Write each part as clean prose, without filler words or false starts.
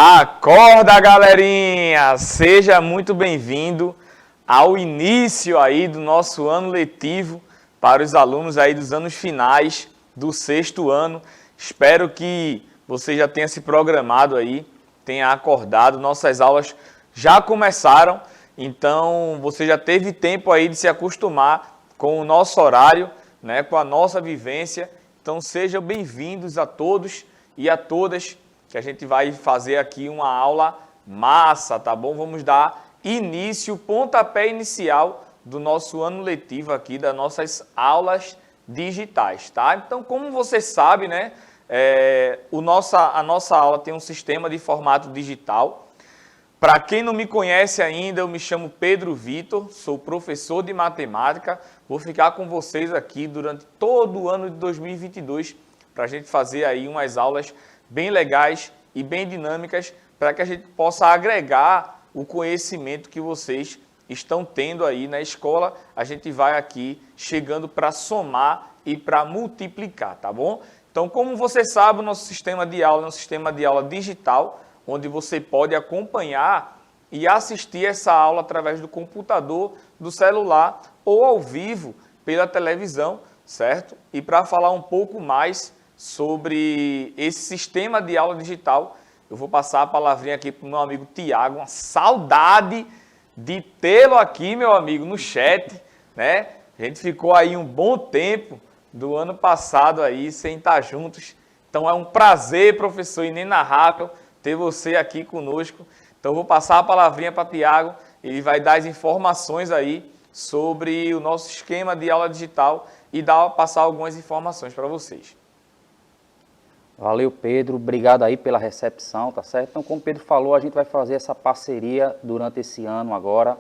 Acorda, galerinha! Seja muito bem-vindo ao início aí do nosso ano letivo para os alunos aí dos anos finais do sexto ano. Espero que você já tenha se programado aí, tenha acordado. Nossas aulas já começaram, então você já teve tempo aí de se acostumar com o nosso horário, né, com a nossa vivência. Então sejam bem-vindos a todos e a todas, que a gente vai fazer aqui uma aula massa, tá bom? Vamos dar início, pontapé inicial do nosso ano letivo aqui, das nossas aulas digitais, tá? Então, como você sabe, né, a nossa aula tem um sistema de formato digital. Para quem não me conhece ainda, eu me chamo Pedro Vitor, sou professor de matemática, vou ficar com vocês aqui durante todo o ano de 2022 para a gente fazer aí umas aulas bem legais e bem dinâmicas para que a gente possa agregar o conhecimento que vocês estão tendo aí na escola. A gente vai aqui chegando para somar e para multiplicar, tá bom? Então, como você sabe, o nosso sistema de aula é um sistema de aula digital, onde você pode acompanhar e assistir essa aula através do computador, do celular ou ao vivo pela televisão, certo? E para falar um pouco mais sobre esse sistema de aula digital, eu vou passar a palavrinha aqui para o meu amigo Tiago. Uma saudade de tê-lo aqui, meu amigo, no chat, né? A gente ficou aí um bom tempo do ano passado aí sem estar juntos. Então é um prazer, professor inenarrável, ter você aqui conosco. Então eu vou passar a palavrinha para Tiago, ele vai dar as informações aí sobre o nosso esquema de aula digital e passar algumas informações para vocês. Valeu, Pedro. Obrigado aí pela recepção, tá certo? Então, como o Pedro falou, a gente vai fazer essa parceria durante esse ano agora,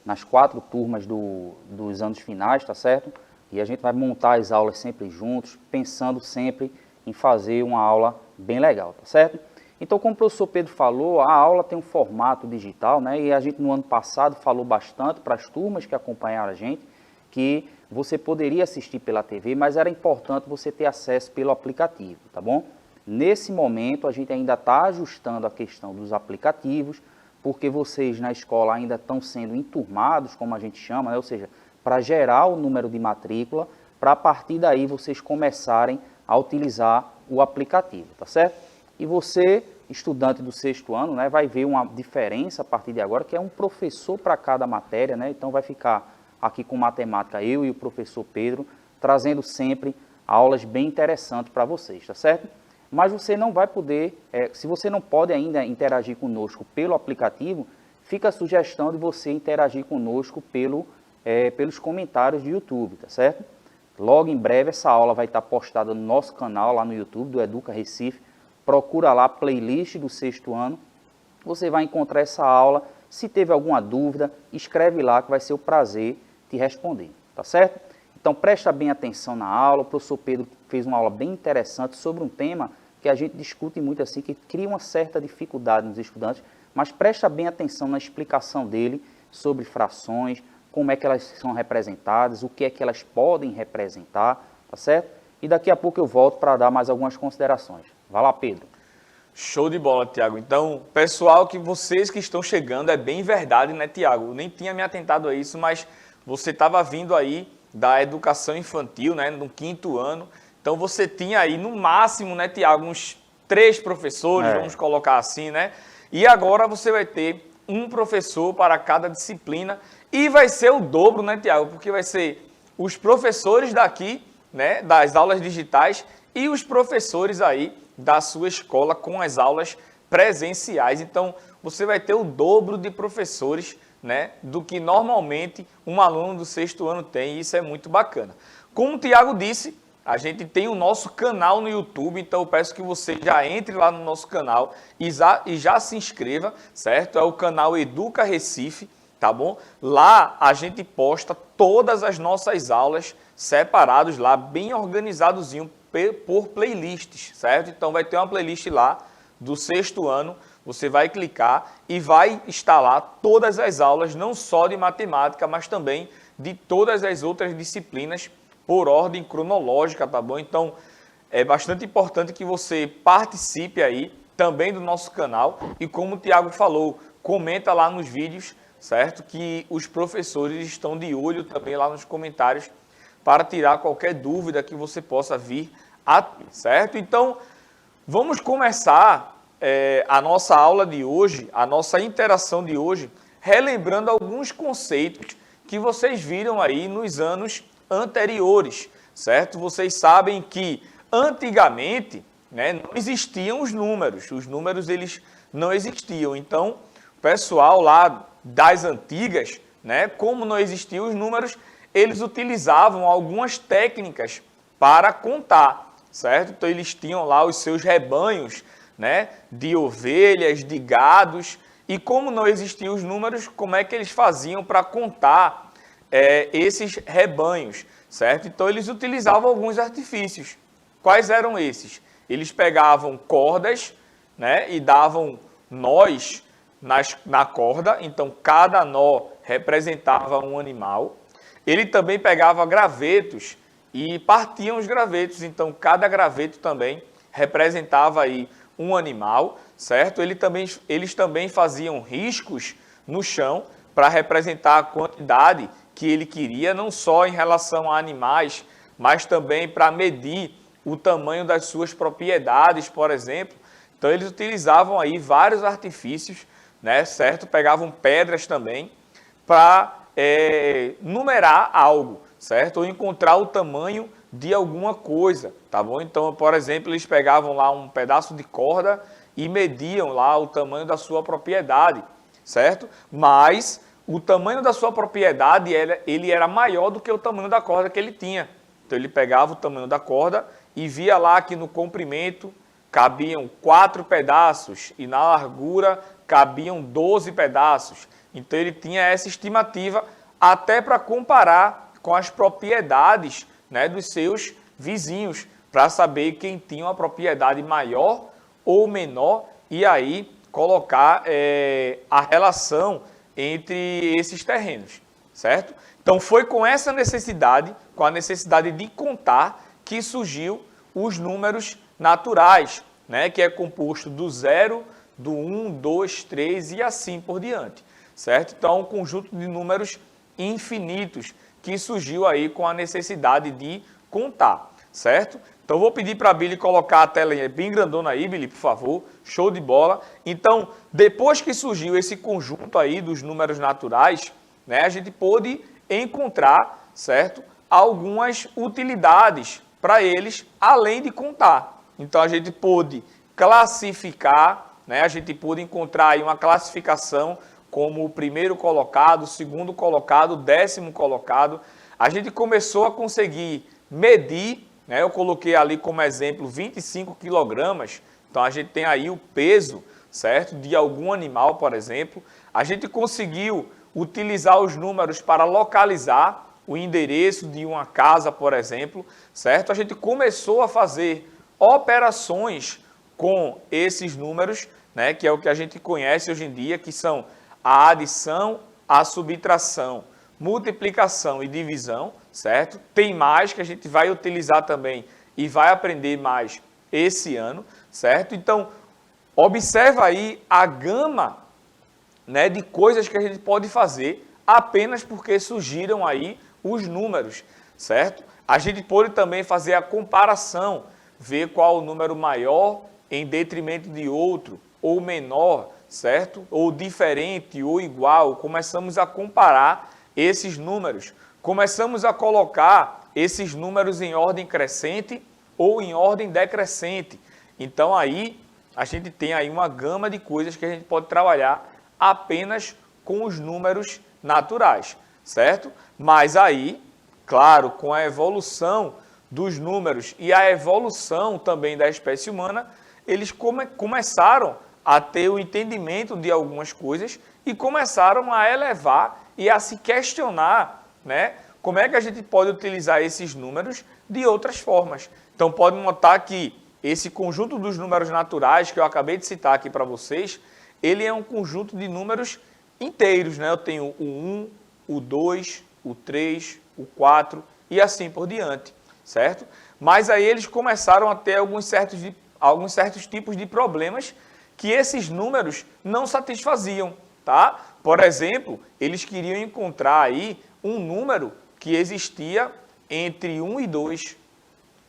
nas 4 turmas dos anos finais, tá certo? E a gente vai montar as aulas sempre juntos, pensando sempre em fazer uma aula bem legal, tá certo? Então, como o professor Pedro falou, a aula tem um formato digital, né? E a gente no ano passado falou bastante para as turmas que acompanharam a gente, que você poderia assistir pela TV, mas era importante você ter acesso pelo aplicativo, tá bom? Nesse momento, a gente ainda está ajustando a questão dos aplicativos, porque vocês na escola ainda estão sendo enturmados, como a gente chama, né? Ou seja, para gerar o número de matrícula, para a partir daí vocês começarem a utilizar o aplicativo, tá certo? E você, estudante do sexto ano, né, vai ver uma diferença a partir de agora, que é um professor para cada matéria, né? Então vai ficar aqui com matemática, eu e o professor Pedro, trazendo sempre aulas bem interessantes para vocês, tá certo? Mas você não vai poder, se você não pode ainda interagir conosco pelo aplicativo, fica a sugestão de você interagir conosco pelos comentários do YouTube, tá certo? Logo em breve essa aula vai estar postada no nosso canal lá no YouTube, do Educa Recife. Procura lá a playlist do sexto ano, você vai encontrar essa aula. Se teve alguma dúvida, escreve lá que vai ser um prazer te responder, tá certo? Então presta bem atenção na aula. O professor Pedro fez uma aula bem interessante sobre um tema que a gente discute muito assim, que cria uma certa dificuldade nos estudantes, mas presta bem atenção na explicação dele sobre frações, como é que elas são representadas, o que é que elas podem representar, tá certo? E daqui a pouco eu volto para dar mais algumas considerações. Vai lá, Pedro. Show de bola, Tiago. Então, pessoal, que vocês que estão chegando, é bem verdade, né, Tiago? Eu nem tinha me atentado a isso, mas você estava vindo aí da educação infantil, né, no 5º ano. Então, você tinha aí, no máximo, né, Tiago, uns 3 professores, vamos colocar assim, né? E agora você vai ter um professor para cada disciplina e vai ser o dobro, né, Tiago? Porque vai ser os professores daqui, né, das aulas digitais e os professores aí da sua escola com as aulas presenciais. Então, você vai ter o dobro de professores, né, do que normalmente um aluno do sexto ano tem, e isso é muito bacana. Como o Tiago disse, a gente tem o nosso canal no YouTube, então eu peço que você já entre lá no nosso canal e já se inscreva, certo? É o canal Educa Recife, tá bom? Lá a gente posta todas as nossas aulas separados lá, bem organizadozinho, por playlists, certo? Então vai ter uma playlist lá do sexto ano, você vai clicar e vai instalar todas as aulas, não só de matemática, mas também de todas as outras disciplinas por ordem cronológica, tá bom? Então é bastante importante que você participe aí também do nosso canal. E como o Tiago falou, comenta lá nos vídeos, certo? Que os professores estão de olho também lá nos comentários para tirar qualquer dúvida que você possa vir a ter, certo? Então, vamos começar a nossa aula de hoje, a nossa interação de hoje, relembrando alguns conceitos que vocês viram aí nos anos anteriores, certo? Vocês sabem que antigamente, né, não existiam os números eles não existiam. Então, o pessoal lá das antigas, né, como não existiam os números, eles utilizavam algumas técnicas para contar, certo? Então, eles tinham lá os seus rebanhos, né, de ovelhas, de gados, e como não existiam os números, como é que eles faziam para contar esses rebanhos, certo? Então, eles utilizavam alguns artifícios. Quais eram esses? Eles pegavam cordas, né, e davam nós na corda, então cada nó representava um animal. Ele também pegava gravetos e partiam os gravetos, então cada graveto também representava aí um animal, certo? Eles também faziam riscos no chão para representar a quantidade que ele queria, não só em relação a animais, mas também para medir o tamanho das suas propriedades, por exemplo. Então, eles utilizavam aí vários artifícios, né, certo? Pegavam pedras também para numerar algo, certo? Ou encontrar o tamanho de alguma coisa, tá bom? Então, por exemplo, eles pegavam lá um pedaço de corda e mediam lá o tamanho da sua propriedade, certo? Mas o tamanho da sua propriedade, ele era maior do que o tamanho da corda que ele tinha. Então, ele pegava o tamanho da corda e via lá que no comprimento cabiam 4 pedaços e na largura cabiam 12 pedaços. Então, ele tinha essa estimativa até para comparar com as propriedades, né, dos seus vizinhos, para saber quem tinha uma propriedade maior ou menor e aí colocar a relação entre esses terrenos, certo? Então, foi com essa necessidade, com a necessidade de contar, que surgiu os números naturais, né, que é composto do 0, do 1, 2, 3 e assim por diante, certo? Então, um conjunto de números infinitos que surgiu aí com a necessidade de contar, certo? Então, vou pedir para a Billy colocar a tela bem grandona aí, Billy, por favor. Show de bola. Então, depois que surgiu esse conjunto aí dos números naturais, né, a gente pôde encontrar, certo, algumas utilidades para eles, além de contar. Então, a gente pôde classificar, né, a gente pôde encontrar aí uma classificação como o primeiro colocado, o segundo colocado, o 10º colocado. A gente começou a conseguir medir, né, eu coloquei ali como exemplo 25 quilogramas, então a gente tem aí o peso, certo, de algum animal, por exemplo. A gente conseguiu utilizar os números para localizar o endereço de uma casa, por exemplo, certo? A gente começou a fazer operações com esses números, né, que é o que a gente conhece hoje em dia, que são a adição, a subtração, multiplicação e divisão, certo? Tem mais que a gente vai utilizar também e vai aprender mais esse ano, certo? Então, observa aí a gama, né, de coisas que a gente pode fazer apenas porque surgiram aí os números, certo? A gente pode também fazer a comparação, ver qual o número maior em detrimento de outro, ou menor, certo? Ou diferente, ou igual. Começamos a comparar esses números. Começamos a colocar esses números em ordem crescente ou em ordem decrescente. Então, aí, a gente tem aí uma gama de coisas que a gente pode trabalhar apenas com os números naturais, certo? Mas aí, claro, com a evolução dos números e a evolução também da espécie humana, eles começaram a ter o entendimento de algumas coisas e começaram a elevar e a se questionar, né, como é que a gente pode utilizar esses números de outras formas. Então, pode notar que esse conjunto dos números naturais que eu acabei de citar aqui para vocês, ele é um conjunto de números inteiros, né? Eu tenho o 1, o 2, o 3, o 4 e assim por diante, certo? Mas aí eles começaram a ter alguns certos tipos de problemas que esses números não satisfaziam, tá? Por exemplo, eles queriam encontrar aí um número que existia entre 1 e 2,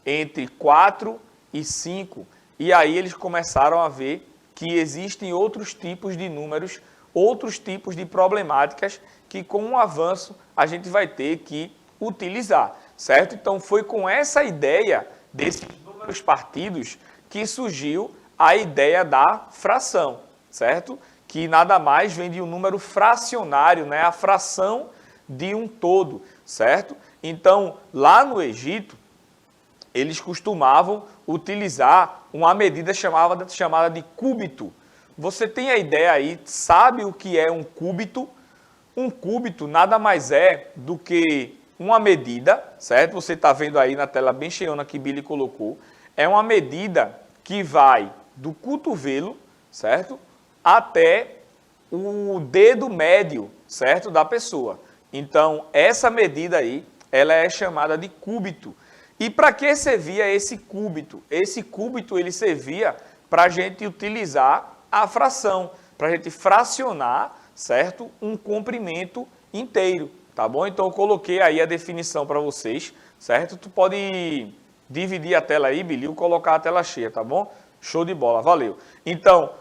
entre 4 e 5. E aí eles começaram a ver que existem outros tipos de números, outros tipos de problemáticas que com o avanço a gente vai ter que utilizar, certo? Então foi com essa ideia desses números partidos que surgiu a ideia da fração, certo? Que nada mais vem de um número fracionário, né? A fração de um todo, certo? Então, lá no Egito, eles costumavam utilizar uma medida chamada de cúbito. Você tem a ideia aí, sabe o que é um cúbito? Um cúbito nada mais é do que uma medida, certo? Você está vendo aí na tela bem cheiona que Billy colocou. É uma medida que vai do cotovelo, certo? Até o dedo médio, certo? Da pessoa. Então, essa medida aí, ela é chamada de cúbito. E para que servia esse cúbito? Esse cúbito, ele servia para a gente utilizar a fração, para a gente fracionar, certo? Um comprimento inteiro, tá bom? Então, eu coloquei aí a definição para vocês, certo? Tu pode dividir a tela aí, Billy, ou colocar a tela cheia, tá bom? Show de bola, valeu. Então,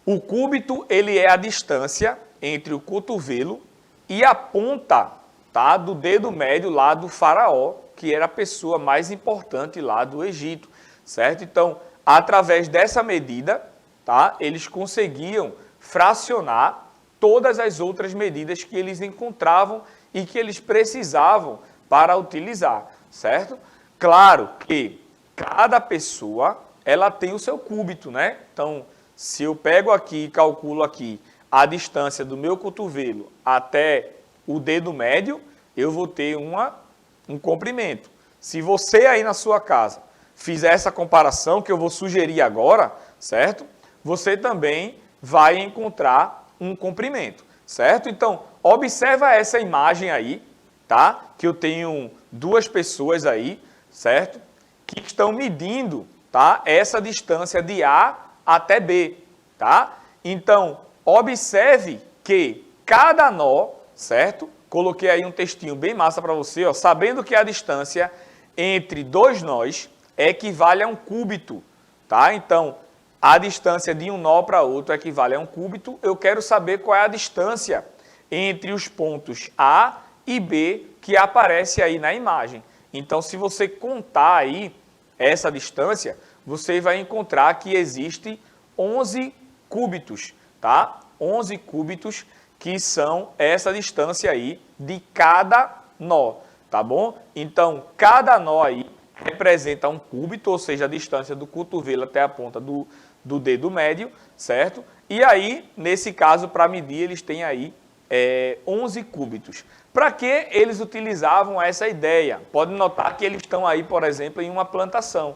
o cúbito, ele é a distância entre o cotovelo e a ponta, tá, do dedo médio lá do faraó, que era a pessoa mais importante lá do Egito, certo? Então, através dessa medida, tá, eles conseguiam fracionar todas as outras medidas que eles encontravam e que eles precisavam para utilizar, certo? Claro que cada pessoa, ela tem o seu cúbito, né? Então, se eu pego aqui e calculo aqui a distância do meu cotovelo até o dedo médio, eu vou ter um comprimento. Se você aí na sua casa fizer essa comparação que eu vou sugerir agora, certo? Você também vai encontrar um comprimento, certo? Então, observa essa imagem aí, tá? Que eu tenho duas pessoas aí, certo? Que estão medindo, tá? Essa distância de A até B, tá? Então, observe que cada nó, certo? Coloquei aí um textinho bem massa para você, ó, sabendo que a distância entre dois nós equivale a um cúbito, tá? Então, a distância de um nó para outro equivale a um cúbito. Eu quero saber qual é a distância entre os pontos A e B que aparece aí na imagem. Então, se você contar aí essa distância, você vai encontrar que existe 11 cúbitos, tá? 11 cúbitos que são essa distância aí de cada nó, tá bom? Então, cada nó aí representa um cúbito, ou seja, a distância do cotovelo até a ponta do dedo médio, certo? E aí, nesse caso, para medir, eles têm aí 11 cúbitos. Para que eles utilizavam essa ideia? Pode notar que eles estão aí, por exemplo, em uma plantação,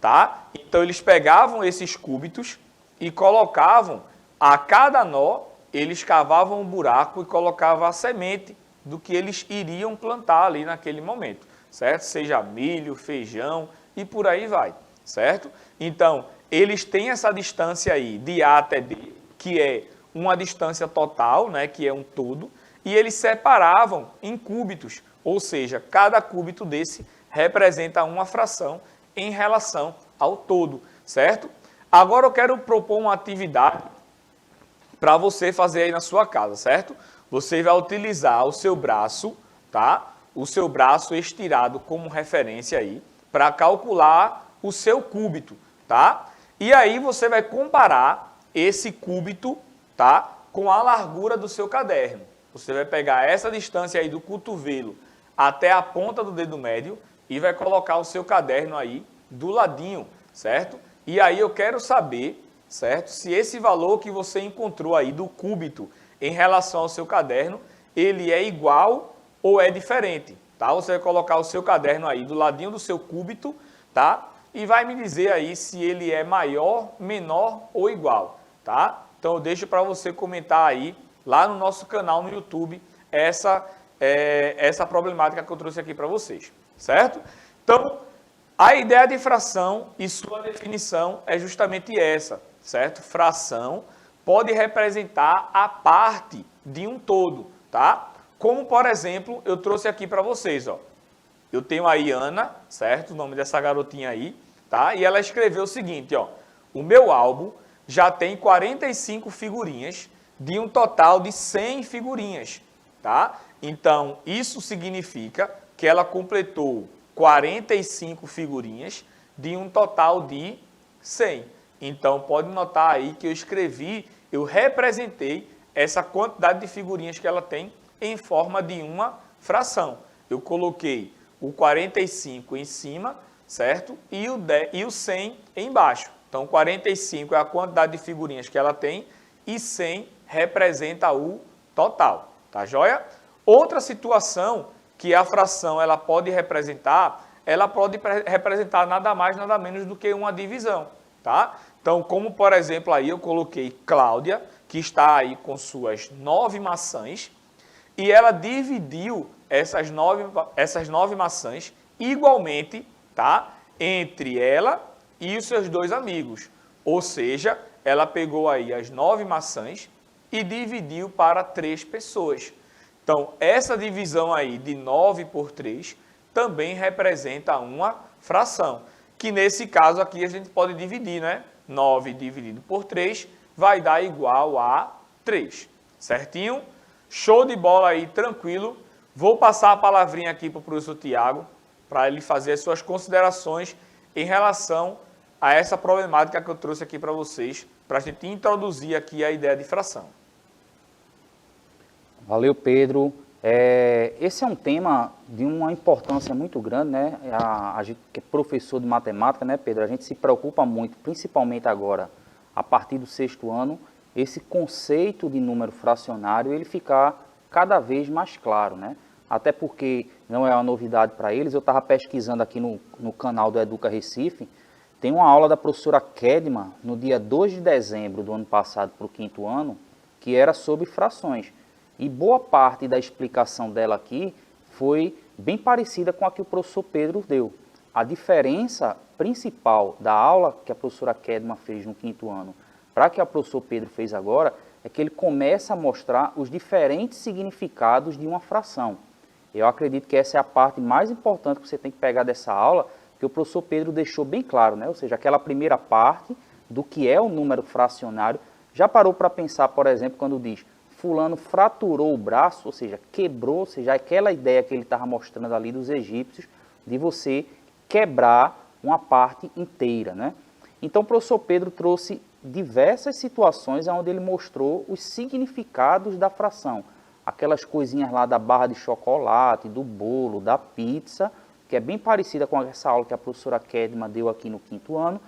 tá? Então, eles pegavam esses cúbitos e colocavam a cada nó, eles cavavam um buraco e colocavam a semente do que eles iriam plantar ali naquele momento, certo? Seja milho, feijão e por aí vai, certo? Então, eles têm essa distância aí de A até B, que é uma distância total, né, que é um todo, e eles separavam em cúbitos, ou seja, cada cúbito desse representa uma fração em relação ao todo, certo? Agora eu quero propor uma atividade para você fazer aí na sua casa, certo? Você vai utilizar o seu braço, tá? O seu braço estirado como referência aí, para calcular o seu cúbito, tá? E aí você vai comparar esse cúbito, tá, com a largura do seu caderno. Você vai pegar essa distância aí do cotovelo até a ponta do dedo médio e vai colocar o seu caderno aí do ladinho, certo? E aí eu quero saber, certo, se esse valor que você encontrou aí do cúbito em relação ao seu caderno, ele é igual ou é diferente, tá? Você vai colocar o seu caderno aí do ladinho do seu cúbito, tá? E vai me dizer aí se ele é maior, menor ou igual, tá? Então eu deixo para você comentar aí, lá no nosso canal no YouTube, essa problemática que eu trouxe aqui para vocês, certo? Então, a ideia de fração e sua definição é justamente essa, certo? Fração pode representar a parte de um todo, tá? Como, por exemplo, eu trouxe aqui para vocês, ó. Eu tenho aí Ana, certo? O nome dessa garotinha aí, tá? E ela escreveu o seguinte, ó. O meu álbum já tem 45 figurinhas de um total de 100 figurinhas, tá? Então, isso significa que ela completou 45 figurinhas de um total de 100. Então, pode notar aí que eu representei essa quantidade de figurinhas que ela tem em forma de uma fração. Eu coloquei o 45 em cima, certo? E o 100 embaixo. Então, 45 é a quantidade de figurinhas que ela tem e 100 representa o total, tá joia? Outra situação que a fração ela pode representar nada mais, nada menos do que uma divisão, tá? Então, como por exemplo aí eu coloquei Cláudia, que está aí com suas 9 maçãs, e ela dividiu essas nove maçãs igualmente, tá? Entre ela e os seus 2 amigos. Ou seja, ela pegou aí as 9 maçãs e dividiu para 3 pessoas. Então, essa divisão aí de 9 por 3 também representa uma fração, que nesse caso aqui a gente pode dividir, né? 9 dividido por 3 vai dar igual a 3, certinho? Show de bola aí, tranquilo. Vou passar a palavrinha aqui para o professor Tiago, para ele fazer as suas considerações em relação a essa problemática que eu trouxe aqui para vocês, para a gente introduzir aqui a ideia de fração. Valeu, Pedro. Esse é um tema de uma importância muito grande, né? A gente que é professor de matemática, né, Pedro? A gente se preocupa muito, principalmente agora, a partir do 6º ano, esse conceito de número fracionário, ele ficar cada vez mais claro, né? Até porque não é uma novidade para eles. Eu estava pesquisando aqui no canal do Educa Recife, tem uma aula da professora Kedma, no dia 2 de dezembro do ano passado, para o 5º ano, que era sobre frações. E boa parte da explicação dela aqui foi bem parecida com a que o professor Pedro deu. A diferença principal da aula que a professora Kedma fez no 5º ano para que o professor Pedro fez agora é que ele começa a mostrar os diferentes significados de uma fração. Eu acredito que essa é a parte mais importante que você tem que pegar dessa aula, que o professor Pedro deixou bem claro, né? Ou seja, aquela primeira parte do que é o número fracionário. Já parou para pensar, por exemplo, quando diz fulano fraturou o braço, ou seja, quebrou, ou seja, aquela ideia que ele estava mostrando ali dos egípcios, de você quebrar uma parte inteira, né? Então o professor Pedro trouxe diversas situações onde ele mostrou os significados da fração. Aquelas coisinhas lá da barra de chocolate, do bolo, da pizza, que é bem parecida com essa aula que a professora Kedma deu aqui no 5º ano,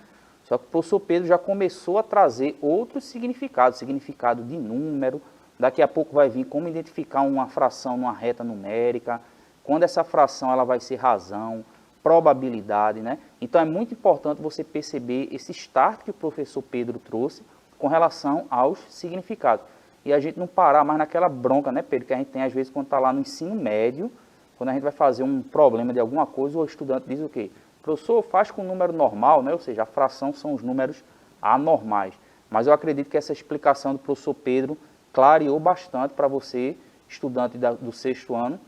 só que o professor Pedro já começou a trazer outros significados, significado de número. Daqui a pouco vai vir como identificar uma fração numa reta numérica, quando essa fração ela vai ser razão, probabilidade, né? Então é muito importante você perceber esse start que o professor Pedro trouxe com relação aos significados. E a gente não parar mais naquela bronca, né, Pedro, que a gente tem às vezes quando está lá no ensino médio, quando a gente vai fazer um problema de alguma coisa, o estudante diz o quê? Professor, faz com número normal, né? Ou seja, a fração são os números anormais. Mas eu acredito que essa explicação do professor Pedro clareou bastante para você, estudante do 6º ano,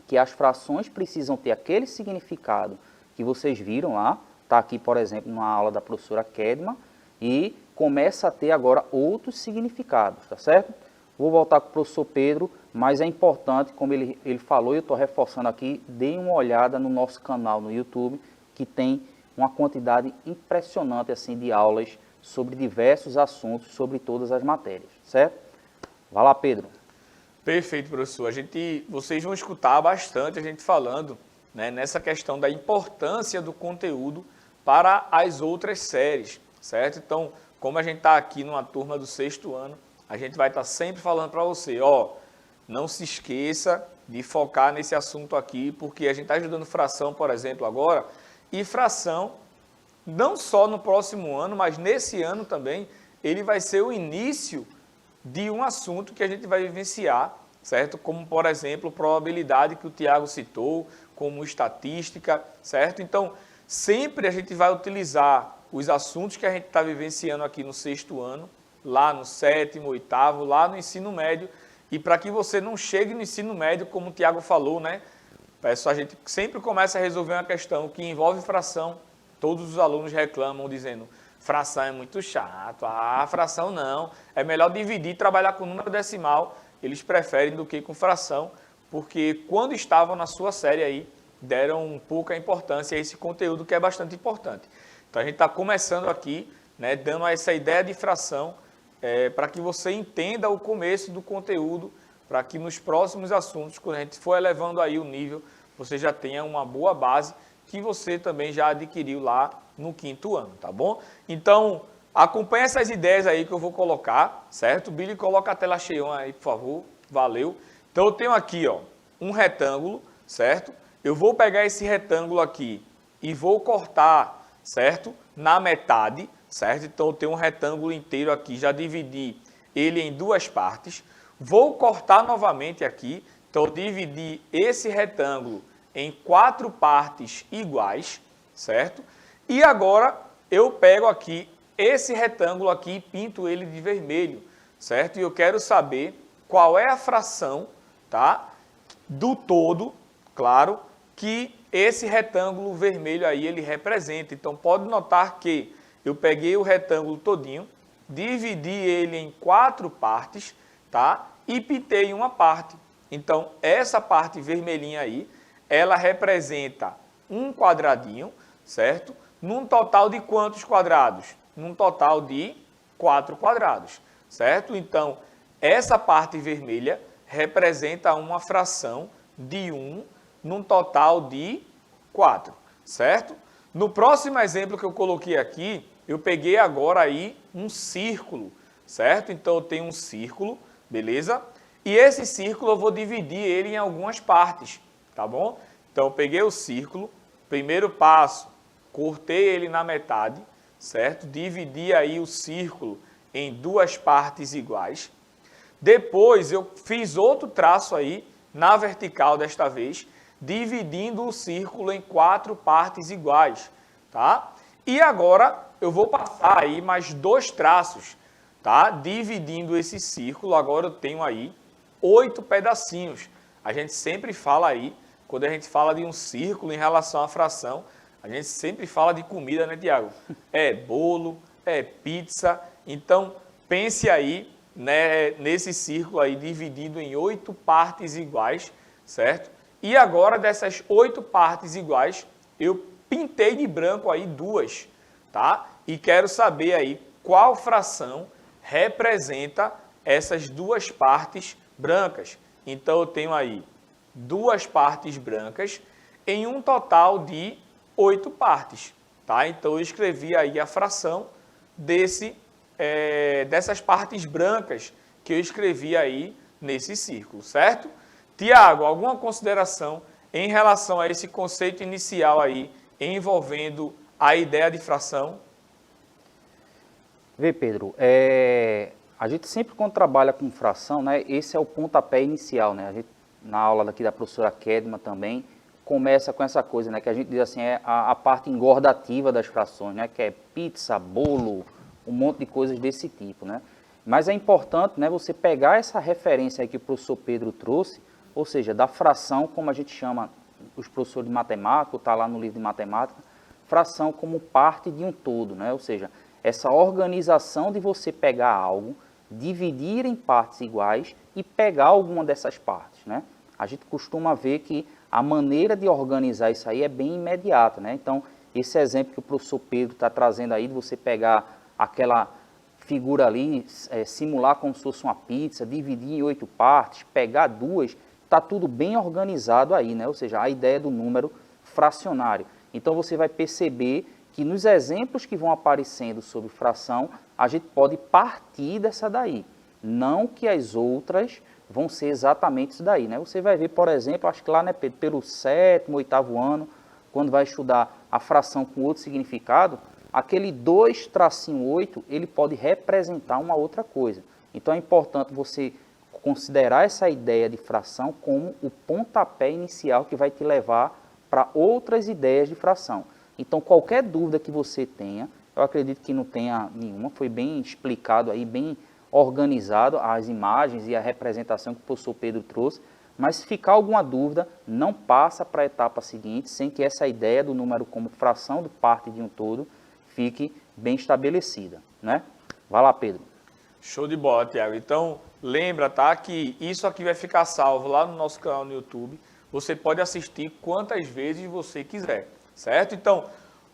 que as frações precisam ter aquele significado que vocês viram lá, está aqui, por exemplo, numa aula da professora Kedma, e começa a ter agora outros significados, tá certo? Vou voltar com o professor Pedro, mas é importante, como ele falou, e eu estou reforçando aqui, deem uma olhada no nosso canal no YouTube, que tem uma quantidade impressionante assim, de aulas sobre diversos assuntos, sobre todas as matérias, certo? Vai lá, Pedro. Perfeito, professor. Vocês vão escutar bastante a gente falando, né, nessa questão da importância do conteúdo para as outras séries, certo? Então, como a gente está aqui numa turma do 6º ano, a gente vai estar sempre falando para você, ó, não se esqueça de focar nesse assunto aqui, porque a gente está estudando fração, por exemplo, agora, e fração, não só no próximo ano, mas nesse ano também, ele vai ser o início de um assunto que a gente vai vivenciar, certo? Como, por exemplo, probabilidade que o Tiago citou, como estatística, certo? Então, sempre a gente vai utilizar os assuntos que a gente está vivenciando aqui no 6º ano, lá no 7º, 8º, lá no ensino médio, e para que você não chegue no ensino médio, como o Tiago falou, né? A gente sempre começa a resolver uma questão que envolve fração, todos os alunos reclamam dizendo, fração é muito chato, fração não, é melhor dividir e trabalhar com número decimal, eles preferem do que com fração, porque quando estavam na sua série aí, deram pouca importância a esse conteúdo que é bastante importante. Então a gente está começando aqui, né, dando essa ideia de fração, para que você entenda o começo do conteúdo, para que nos próximos assuntos, quando a gente for elevando aí o nível, você já tenha uma boa base que você também já adquiriu lá no 5º ano, tá bom? Então, acompanhe essas ideias aí que eu vou colocar, certo? Billy, coloca a tela cheia aí, por favor. Valeu. Então, eu tenho aqui, ó, um retângulo, certo? Eu vou pegar esse retângulo aqui e vou cortar, certo? Na metade, certo? Então, eu tenho um retângulo inteiro aqui, já dividi ele em 2 partes. Vou cortar novamente aqui, então, eu dividi esse retângulo em 4 partes iguais, certo? E agora, eu pego aqui esse retângulo aqui e pinto ele de vermelho, certo? E eu quero saber qual é a fração, tá? Do todo, claro, que esse retângulo vermelho aí ele representa. Então, pode notar que eu peguei o retângulo todinho, dividi ele em 4 partes, tá? E pintei uma parte. Então, essa parte vermelhinha aí, ela representa um quadradinho, certo? Num total de quantos quadrados? Num total de 4 quadrados, certo? Então, essa parte vermelha representa uma fração de 1 num total de 4, certo? No próximo exemplo que eu coloquei aqui, eu peguei agora aí um círculo, certo? Então, eu tenho um círculo, beleza? E esse círculo eu vou dividir ele em algumas partes, tá bom? Então, eu peguei o círculo, primeiro passo, cortei ele na metade, certo? Dividi aí o círculo em 2 partes iguais. Depois, eu fiz outro traço aí, na vertical desta vez, dividindo o círculo em 4 partes iguais, tá? E agora, eu vou passar aí mais 2 traços, tá? Dividindo esse círculo, agora eu tenho aí 8 pedacinhos. A gente sempre fala aí, quando a gente fala de um círculo em relação à fração, a gente sempre fala de comida, né, Tiago? É bolo, é pizza. Então, pense aí, né, nesse círculo aí dividido em 8 partes iguais, certo? E agora, dessas 8 partes iguais, eu pintei de branco aí 2, tá? E quero saber aí qual fração representa essas 2 partes brancas. Então, eu tenho aí 2 partes brancas em um total de 8 partes, tá? Então, eu escrevi aí a fração dessas partes brancas que eu escrevi aí nesse círculo, certo? Tiago, alguma consideração em relação a esse conceito inicial aí, envolvendo a ideia de fração? Vê, Pedro, a gente sempre quando trabalha com fração, né, esse é o pontapé inicial, né? A gente, na aula daqui da professora Kedma também, começa com essa coisa, né, que a gente diz assim, é a parte engordativa das frações, né, que é pizza, bolo, um monte de coisas desse tipo, né? Mas é importante, né, você pegar essa referência aí que o professor Pedro trouxe, ou seja, da fração, como a gente chama, os professores de matemática, está lá no livro de matemática, fração como parte de um todo, né? Ou seja, essa organização de você pegar algo, dividir em partes iguais e pegar alguma dessas partes, né? A gente costuma ver que a maneira de organizar isso aí é bem imediata, né? Então, esse exemplo que o professor Pedro está trazendo aí, de você pegar aquela figura ali, simular como se fosse uma pizza, dividir em 8 partes, pegar 2, está tudo bem organizado aí, né? Ou seja, a ideia do número fracionário. Então, você vai perceber que nos exemplos que vão aparecendo sobre fração, a gente pode partir dessa daí. Não que as outras vão ser exatamente isso daí, né? Você vai ver, por exemplo, acho que lá, né, Pedro, pelo 7º, 8º ano, quando vai estudar a fração com outro significado, aquele 2-8, ele pode representar uma outra coisa. Então, é importante você considerar essa ideia de fração como o pontapé inicial que vai te levar para outras ideias de fração. Então, qualquer dúvida que você tenha, eu acredito que não tenha nenhuma, foi bem explicado aí, bem organizado as imagens e a representação que o professor Pedro trouxe, mas se ficar alguma dúvida, não passa para a etapa seguinte, sem que essa ideia do número como fração de parte de um todo fique bem estabelecida, né? Vai lá, Pedro. Show de bola, Tiago. Então, lembra, tá, que isso aqui vai ficar salvo lá no nosso canal no YouTube. Você pode assistir quantas vezes você quiser, certo? Então,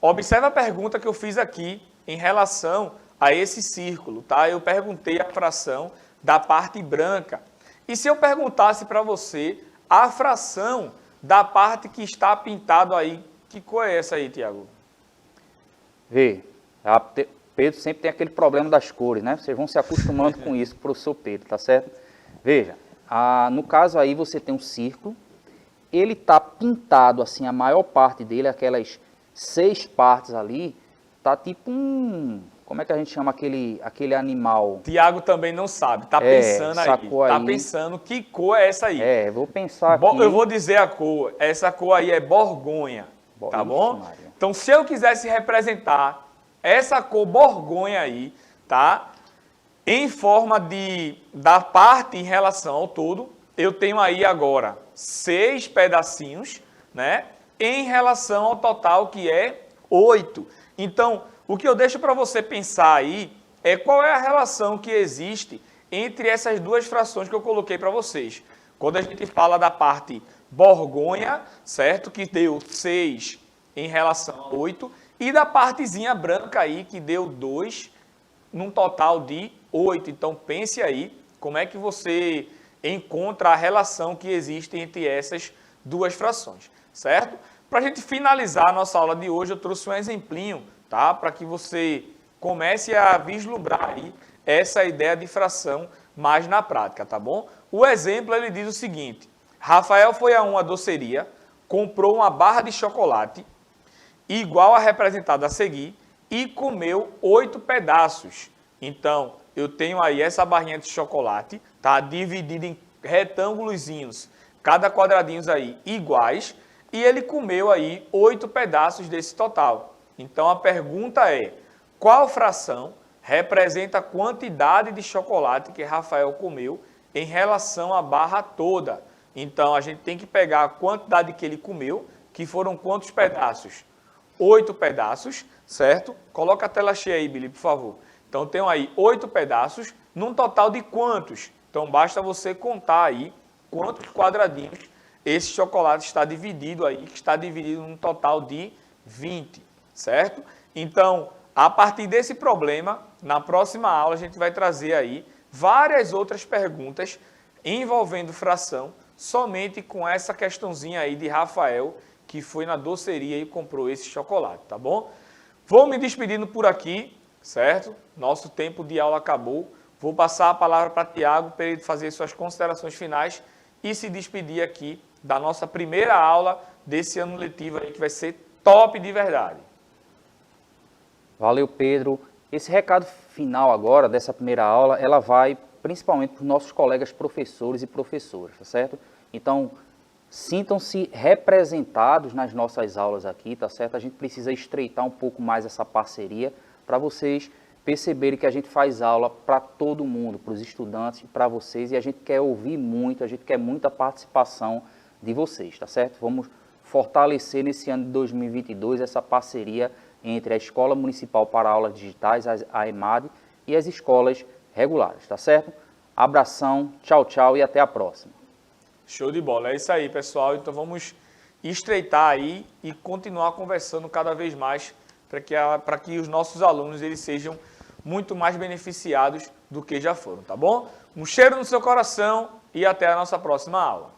observe a pergunta que eu fiz aqui em relação a esse círculo, tá? Eu perguntei a fração da parte branca. E se eu perguntasse para você a fração da parte que está pintado aí, que cor é essa aí, Tiago? Vê, Pedro sempre tem aquele problema das cores, né? Vocês vão se acostumando com isso, professor Pedro, tá certo? Veja, no caso aí você tem um círculo, ele está pintado assim, a maior parte dele, aquelas 6 partes ali, tá tipo um... Como é que a gente chama aquele animal? Tiago também não sabe, tá pensando aí. Tá pensando que cor é essa aí. Vou pensar aqui. Eu vou dizer a cor. Essa cor aí é borgonha, tá bom? Maria. Então, se eu quisesse representar essa cor borgonha aí, tá? Em forma da parte em relação ao todo, eu tenho aí agora 6 pedacinhos, né? Em relação ao total, que é 8. Então, o que eu deixo para você pensar aí é qual é a relação que existe entre essas duas frações que eu coloquei para vocês. Quando a gente fala da parte borgonha, certo? Que deu 6 em relação a 8, e da partezinha branca aí, que deu 2, num total de 8. Então, pense aí como é que você encontra a relação que existe entre essas duas frações, certo? Para a gente finalizar a nossa aula de hoje, eu trouxe um exemplinho, tá? Para que você comece a vislumbrar aí essa ideia de fração mais na prática, tá bom? O exemplo, ele diz o seguinte: Rafael foi a uma doceria, comprou uma barra de chocolate igual a representada a seguir e comeu 8 pedaços. Então, eu tenho aí essa barrinha de chocolate, tá? Dividida em retângulozinhos, cada quadradinho aí iguais, e ele comeu aí 8 pedaços desse total. Então, a pergunta é, qual fração representa a quantidade de chocolate que Rafael comeu em relação à barra toda? Então, a gente tem que pegar a quantidade que ele comeu, que foram quantos pedaços? 8 pedaços, certo? Coloca a tela cheia aí, Billy, por favor. Então, tenho aí 8 pedaços, num total de quantos? Então, basta você contar aí quantos quadradinhos esse chocolate está dividido aí, que está dividido num total de 20, certo? Então, a partir desse problema, na próxima aula a gente vai trazer aí várias outras perguntas envolvendo fração, somente com essa questãozinha aí de Rafael, que foi na doceria e comprou esse chocolate, tá bom? Vou me despedindo por aqui, certo? Nosso tempo de aula acabou. Vou passar a palavra para Tiago para ele fazer suas considerações finais e se despedir aqui da nossa primeira aula desse ano letivo aí, que vai ser top de verdade. Valeu, Pedro. Esse recado final agora, dessa primeira aula, ela vai principalmente para os nossos colegas professores e professoras, tá certo? Então, sintam-se representados nas nossas aulas aqui, tá certo? A gente precisa estreitar um pouco mais essa parceria para vocês perceberem que a gente faz aula para todo mundo, para os estudantes e para vocês, e a gente quer ouvir muito, a gente quer muita participação de vocês, tá certo? Vamos fortalecer nesse ano de 2022 essa parceria entre a Escola Municipal para Aulas Digitais, a EMAD, e as escolas regulares, tá certo? Abração, tchau, tchau e até a próxima. Show de bola, é isso aí, pessoal. Então vamos estreitar aí e continuar conversando cada vez mais para que os nossos alunos eles sejam muito mais beneficiados do que já foram, tá bom? Um cheiro no seu coração e até a nossa próxima aula.